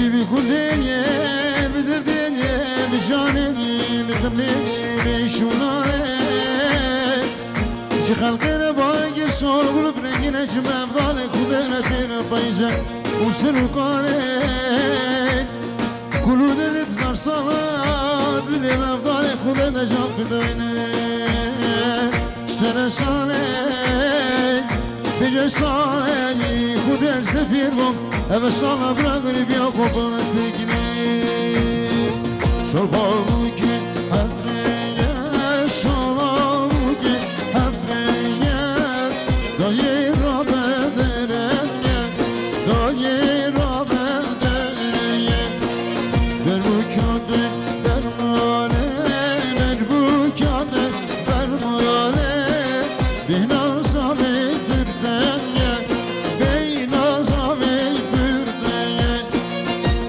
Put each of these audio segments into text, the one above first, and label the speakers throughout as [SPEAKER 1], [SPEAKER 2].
[SPEAKER 1] بی کلینیه بدردینیه بجانینیه بخملینیه بشونانه چه خلقی رو بارگی سال گلو برنگی نجم افضال خوده نفیر پایزه و سلوکانه گلو دلت زار سالا دلیم افضال خوده نجم فداینه اشتر ساله بجای ساله خوده از دفیر بم اوه سالا برگری بیا خوبانت بگیری شل باقو که حفره شالا دایی را بدرنگه دایی را بدرنگه بر بکاته برماله بر بکاته برماله بینا زامی بردنگه بینا زامی بردنگه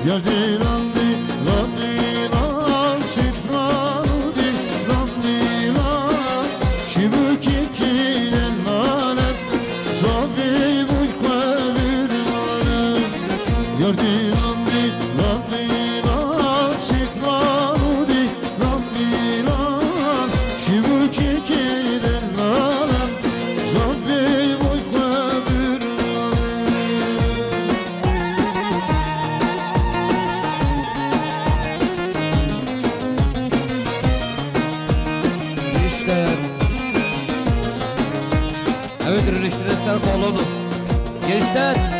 [SPEAKER 1] یار دیران دیران دیران سیتران دیران دیران شیبو کی
[SPEAKER 2] Evet, rüştüresler bağladı. Gençler.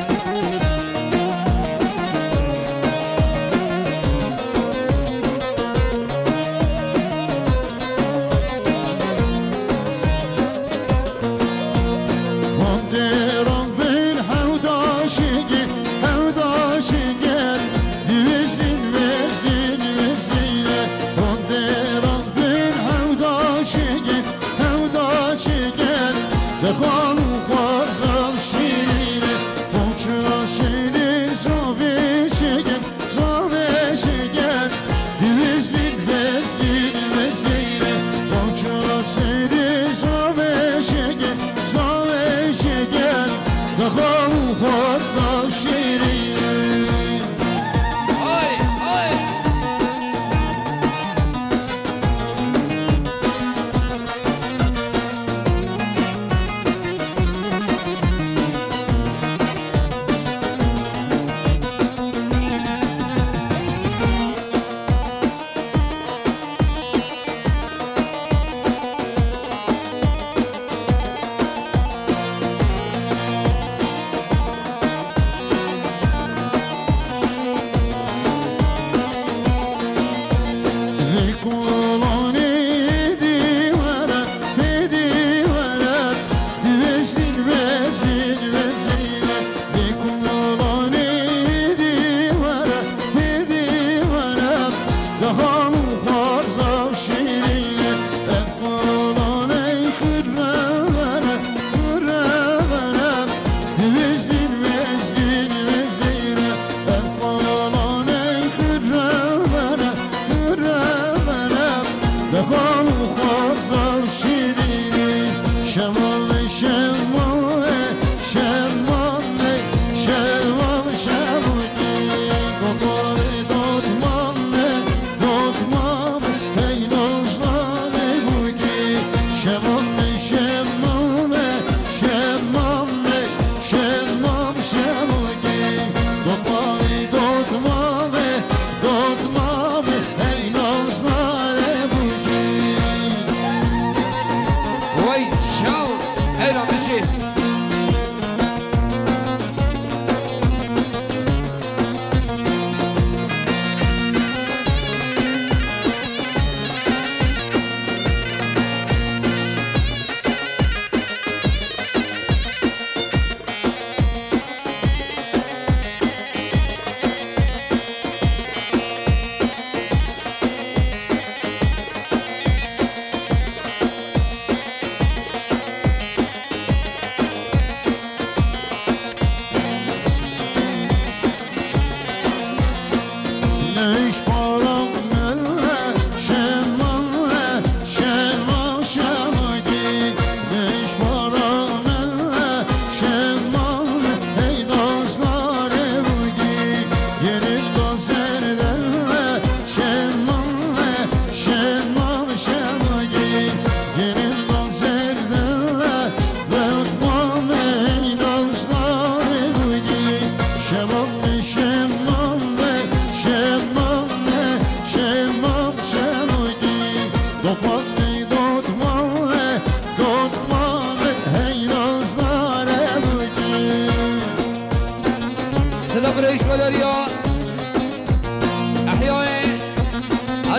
[SPEAKER 1] Kanı kazan şiirine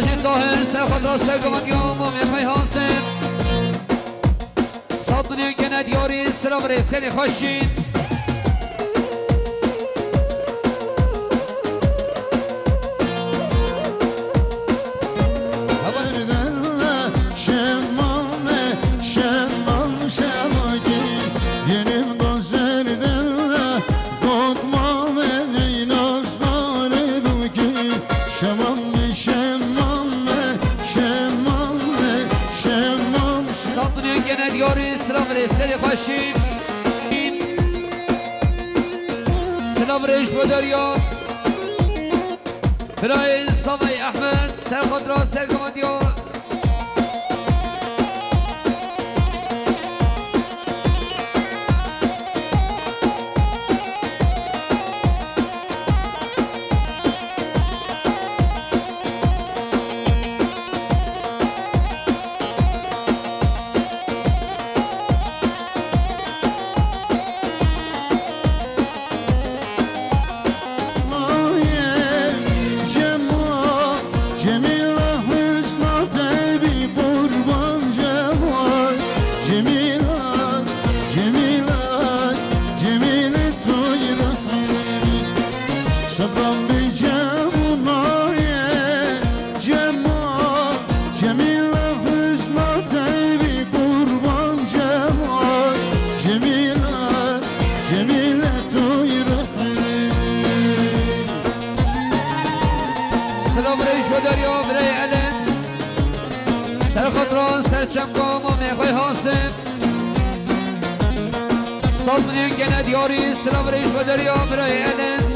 [SPEAKER 2] حاجی طاهر سر خود را سرگمانیام و میخوای حاسم صد دنیا گند یاری سلام ریز خیلی خوشین سلام خوشیم سلام ریش بودریا برای سامای احمد سر خود را سرگمانیو چمگام و میخوای حاسم صد دنیا گند یاری سلام ریش و دریا برای علت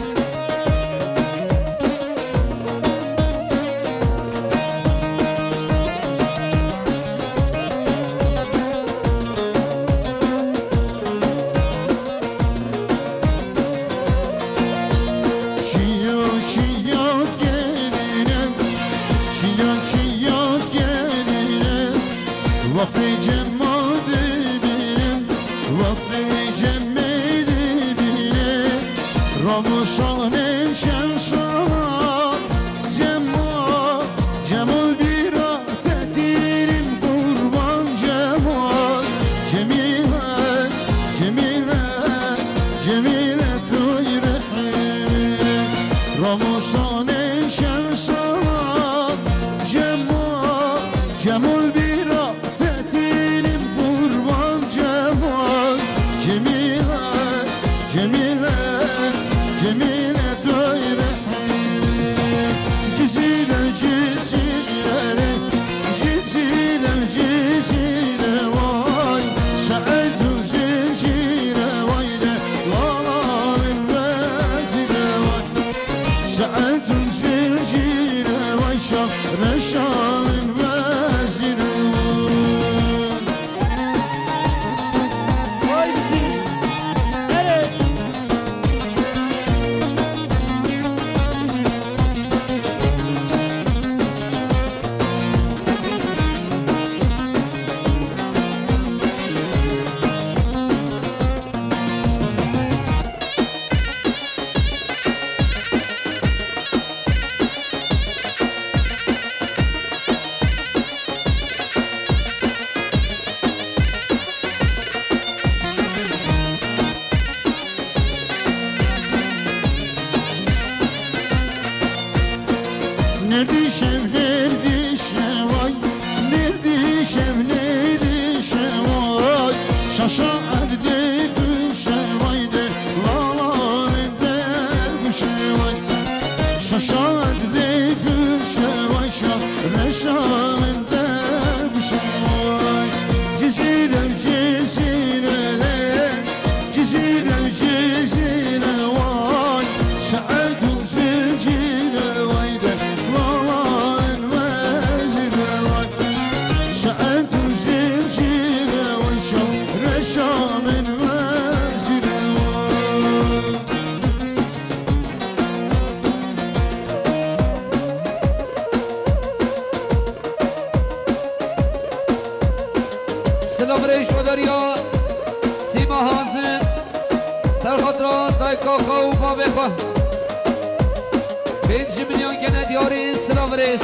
[SPEAKER 2] سلام ریش و دریا سیما حاضر سرخط را دای کاکا و با بخواه 5 میلیون گند یاری سلام ریس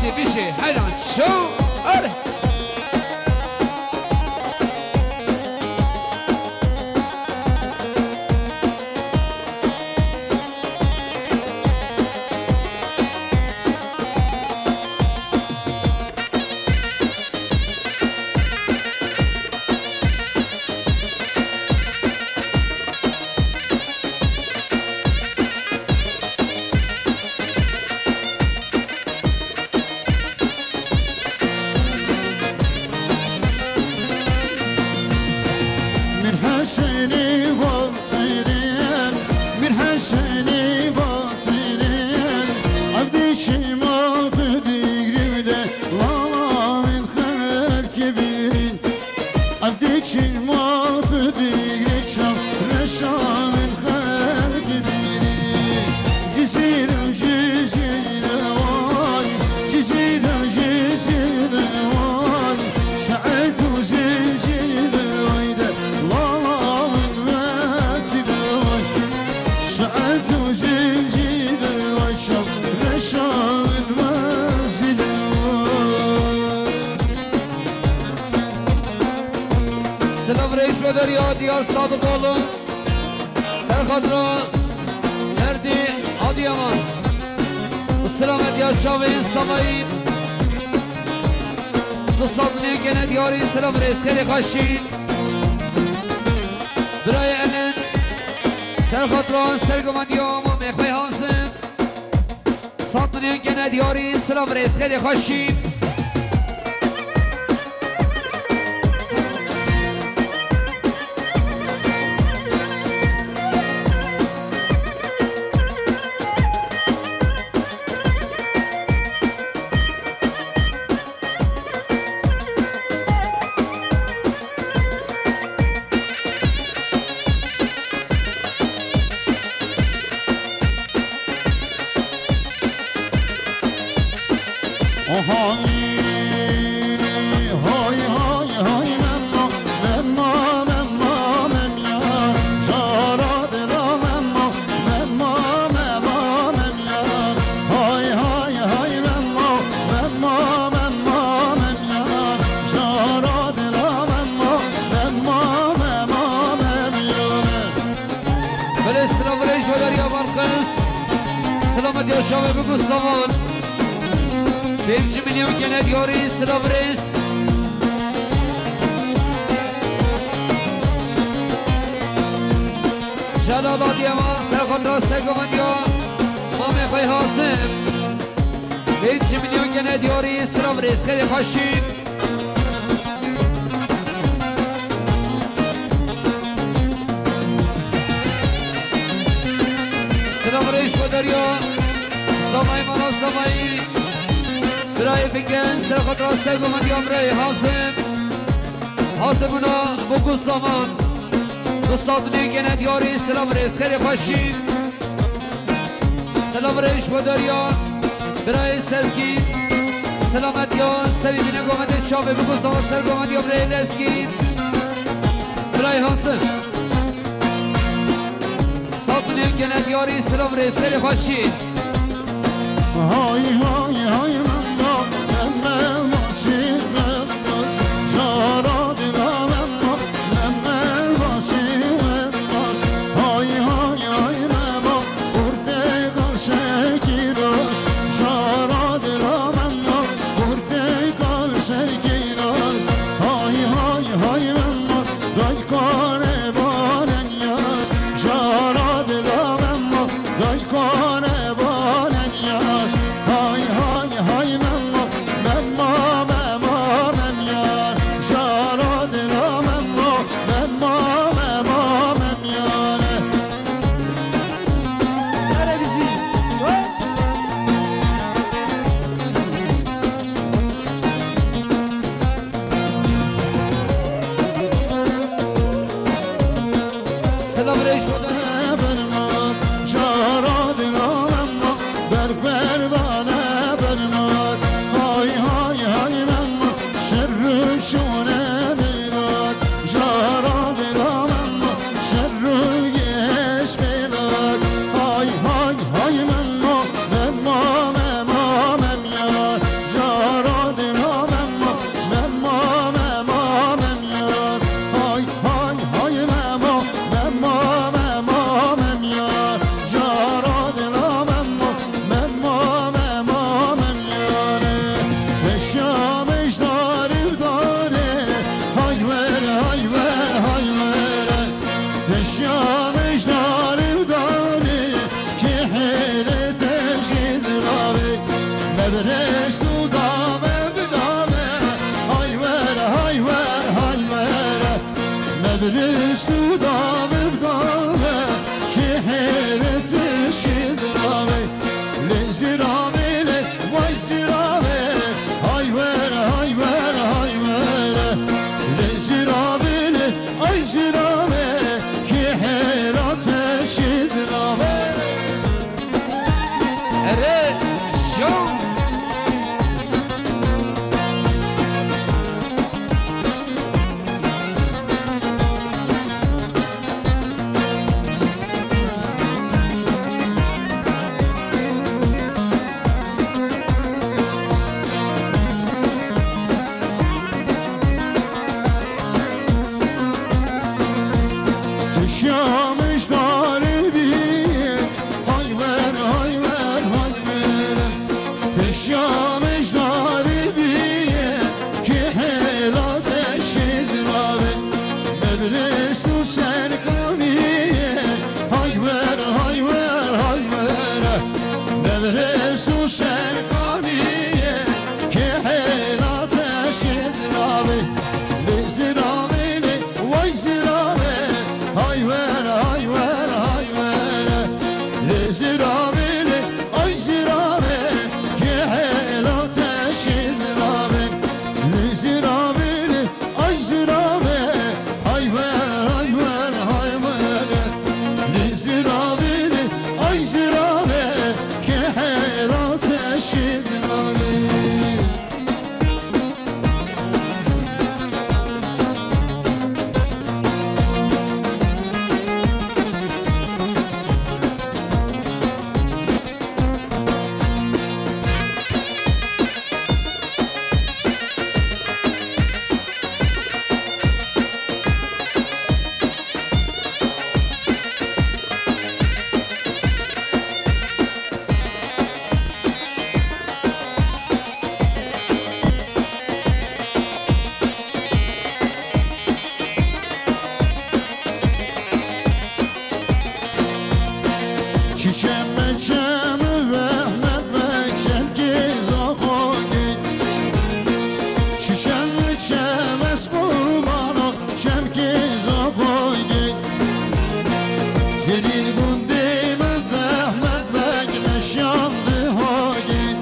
[SPEAKER 2] هادي بشي حيران شو أره
[SPEAKER 1] حسني باطرين من حسني باطرين عبدي شما تدقري وده لالا من خير كبيرين عبدي شما تدقري شام رشا من خير كبيرين جزيرة وجزيرة واي جزيرة وجزيرة واي سعد وزلزلة وايدة
[SPEAKER 2] سلام رئیس بدریا دیار صادق اولون سرخادران مردی عادی امان سلامت یا چاوین سمایین تصادنی گنه دیاری سلام رئیس خیلی خشی برای الانت سرخادران سرگمانی آما میخوای هانسم صادنی گنه دیاری سلام رئیس خیلی خشی سلامت یا شامه بگو سامان 5 میلیون گنه دیاری سلام رئیس جلال آدیما سرخان را سرگمانی ها ما میخوای حاسم 5 میلیون گنه دیاری سلام رئیس خیلی خوشی سلام رئیس بدریا سامای مانا سامایی برای فنگن سرخات را سرگمانی ها برای حاسم حاسمونا بگو سامان دوستاتونی گنه دیاری سلام رئیس خیلی خوشی سلام رئیس بدریا برای سلکی سلامت یا سوی بینه گومده چاوه بگو سامان سرگمانی ها برای لسکی برای حاسم ساتونی گنه دیاری سلام رئیس خیلی خوشی
[SPEAKER 1] های های های من باشید من باش جارا دلم من باشید من باش های های های من با پرتگال شرکی راست جارا دلم پرتگال شرکی راست های های های من با دای کاره بارن یاست جارا دلم دای کاره بارن یاست های های های مبرش تو دامه بدامه های وره های وره های وره مبرش تو دامه بدامه که حیرتش زرامه لزرامه وای زرامه های وره های وره های وره لزرامه ای زرامه که حیرتش زرامه
[SPEAKER 2] اره شو
[SPEAKER 1] شامش داره بیه های ور های ور های ور شامش داره بیه که حیلاتش زرابه ببرش تو سرکانیه های ور های ور های ور ببرش تو سرکانیه که حیلاتش زرابه زرابه وای زرابه های ور های ور های ور لزرابه ای زرابه که حیلاتش زرابه لزرابه ای زرابه های ور های ور های ور لزرابه ای زرابه که حیلاتش زرابه چیچم چم وحمت بکشم که زاخاگی چیچم چم از قربانا شم که زاخاگی زلیل گنده من وحمت بکشم بهاگی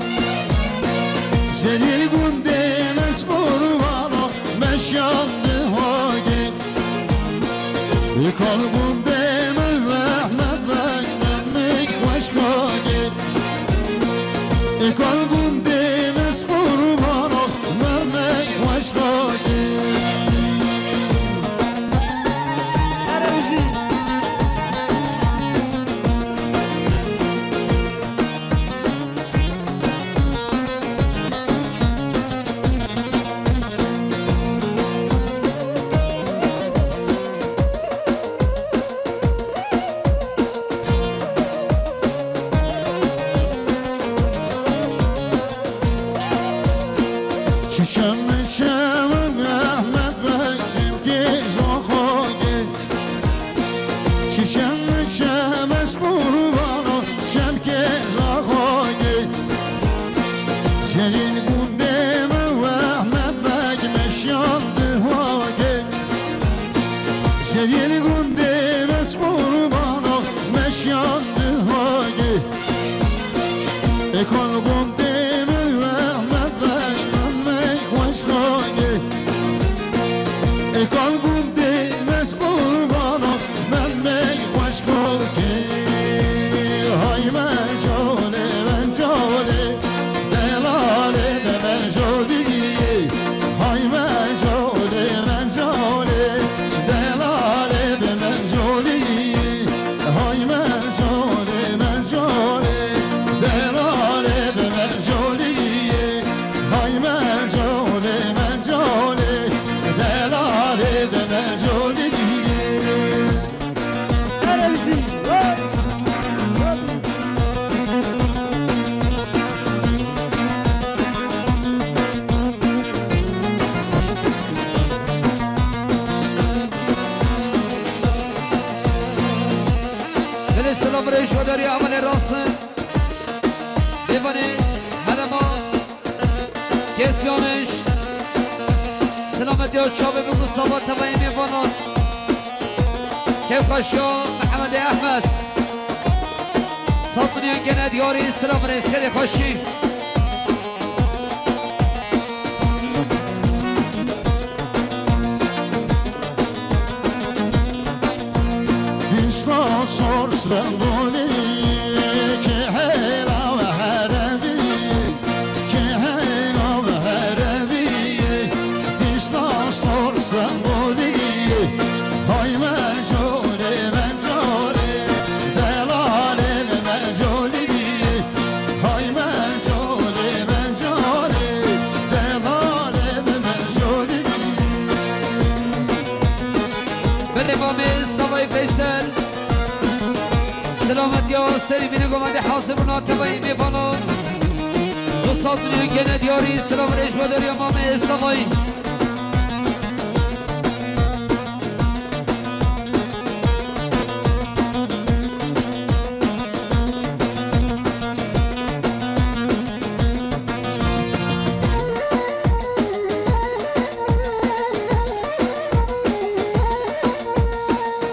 [SPEAKER 1] زلیل گنده از قربانا مشان بهاگی یکان گنده من وحمت Aşkagit Ekal gunde mes kurbano Mermek aşkagit شم شم رحمت بکشم که زاخاگه شم شم از قربانا شم که زاخاگه جلیل گنده من رحمت بکشم دهاگه جلیل گنده از قربانا مشان دهاگه اکان گنده Ekal gunde mes qurbano men meg aşkagê hay men jale delale de men jodiye hay men jale delale de men jodiye hay men jale delale de men jodiye hay men jale delale de men jodiye
[SPEAKER 2] سلام ریش و داری عمل راست دیوانه مرما کسیانش سلامتی ها چابه بگو صابا تبایی میفانان کفکاشیا محمد احمد ساطنیان گند یاری سلام رئیس خیلی خوشی
[SPEAKER 1] بیشتر سرس رنگونی که هیلا و هربی که هیلا و هربی بیشتر سرس رنگونی های من جوری من جوری دلالی من جوری های من جوری من جوری دلالی من جوری
[SPEAKER 2] بله بامه سوای فیصل سلامت یا سری بینه گمده حاصل و ناتبایی میفانون دو ساطنی گنه دیاری سلام ریش بداری امام سوایی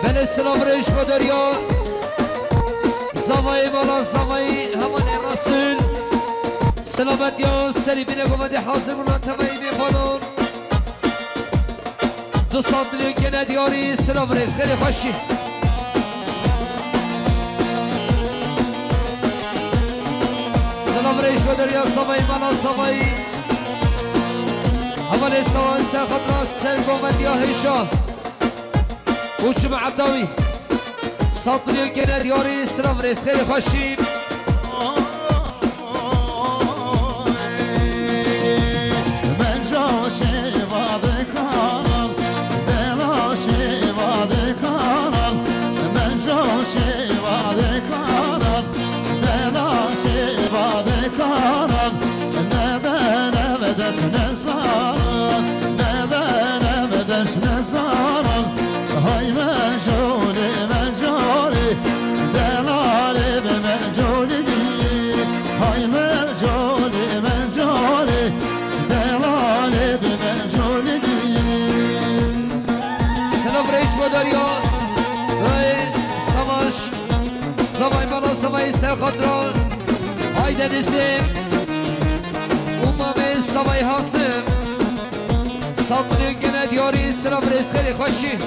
[SPEAKER 2] بله سلام ریش بداری زوای بالا زوای همان رسول سلامت یا سری بینه گمده حاضر و ناتبایی میفانون دو ساطنی گنه دیاری سلام ریش خیلی خوشی سلام ریش بداری زوای بالا زوای همان استوان سرخط را سر گمده یا هیشا اوچ معتاوی ساطنی گنه دیاری سلام ریش خیلی خوشی
[SPEAKER 1] من جوشی واد کانال دلاشی واد کانال من جوشی واد کانال دلاشی واد کانال ندن بدت نزاران ندن بدت نزاران های من جولی من جولی دلالی به من جولی دی های من جولی من جولی دلالی به من جولی دی
[SPEAKER 2] سلام ریش بداریا رای سماش سمای بالا سمای سرخط را های دنیسیم امام سمای حاسم ساطنی گنه دیاری سلام ریش خیلی خوشی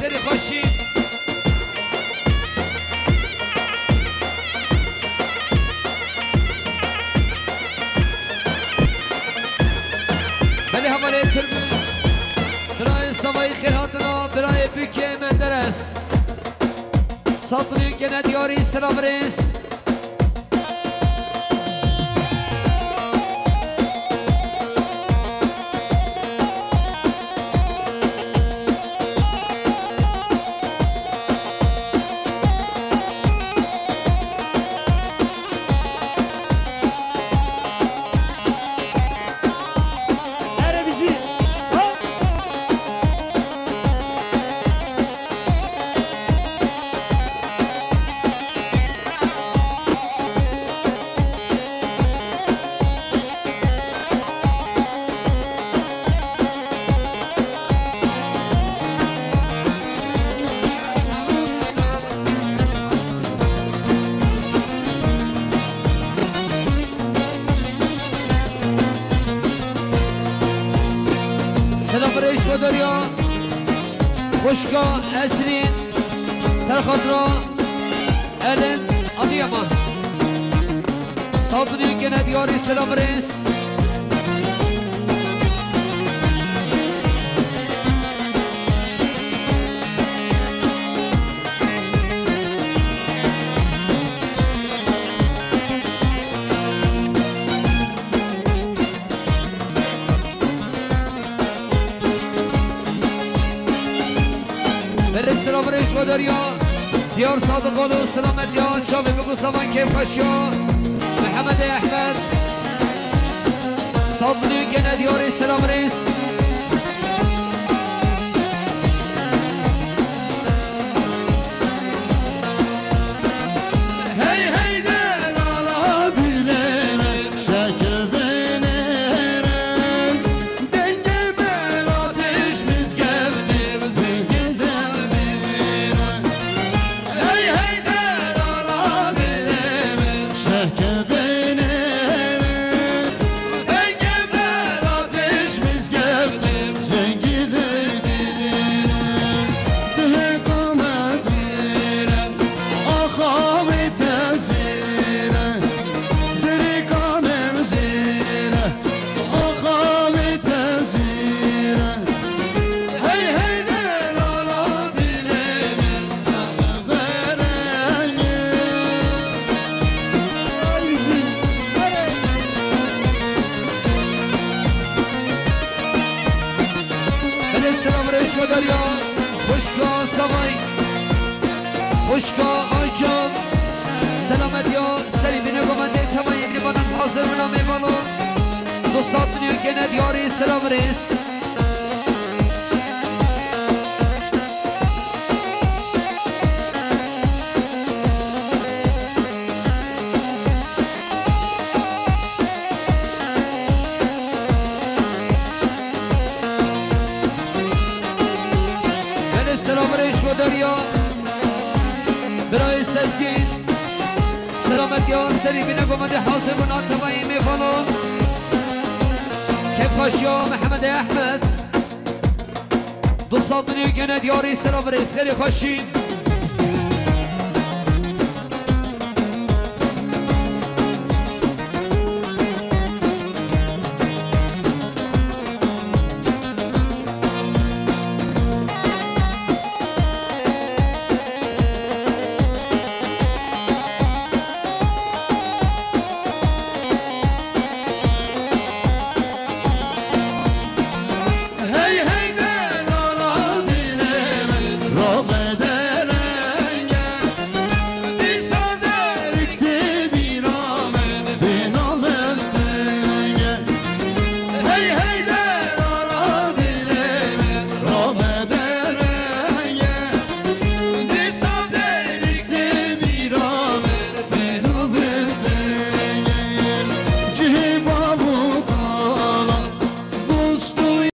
[SPEAKER 2] خیلی خوشی بله هماره تربوت برای سوای خیراتنا برای بیکه مندرس ساطنی که ندیاری سلام رئیس و دریا خوشگاه اصلین سرخاطرا الن آدیاما صادقی گنه دیاری سلام رئیس سلام رئیس و دریا دیار صادقالو سلامت یا چاوی بگو سامان کیف خشیا محمد احمد صادقی گنه دیاری سلام رئیس خوشگاه آجام سلامت یا سری بینه گمانده تمایی لیبانان حاضر منام ایوالو دو ساعت دنیا گنه دیاری سلام رئیس بله سلام رئیس و دریا برای سزگین سلامت یا سری بینه گمانده حاضر منام تمایی میفالون کیف خاشیا محمد احمد دو ساعت دنیا گنه دیاری سلام رئیس خیلی خوشین